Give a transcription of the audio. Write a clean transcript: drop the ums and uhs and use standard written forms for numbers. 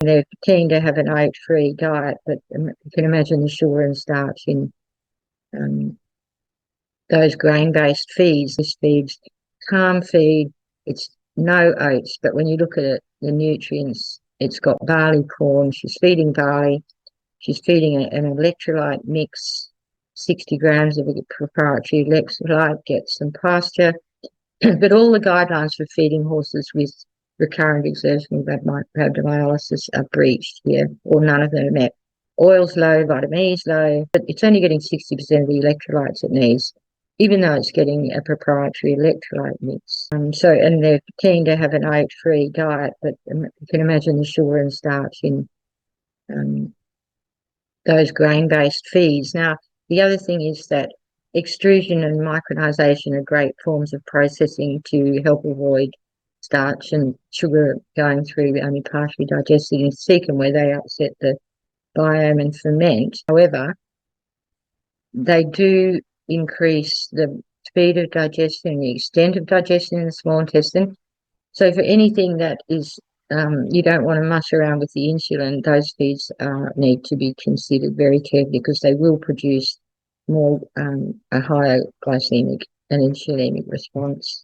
They're keen to have an oat-free diet, but you can imagine the sugar and starch in those grain-based feeds. This feeds calm feed. It's no oats, but when you look at it, the nutrients, it's got barley corn. She's feeding barley. She's feeding an electrolyte mix, 60 grams of a proprietary electrolyte, gets some pasture. But all the guidelines for feeding horses with recurrent exertional rhabdomyolysis are breached here, or none of them are met. Oil's low, vitamin E's low, but it's only getting 60% of the electrolytes it needs, even though it's getting a proprietary electrolyte mix. And they're keen to have an oat-free diet, but you can imagine the sugar and starch in those grain-based feeds. Now, the other thing is that extrusion and micronization are great forms of processing to help avoid starch and sugar going through only partially digesting in cecum, where they upset the biome and ferment. However, they do increase the speed of digestion and the extent of digestion in the small intestine. So for anything that is you don't want to mush around with the insulin, those feeds need to be considered very carefully, because they will produce more a higher glycemic and insulinic response.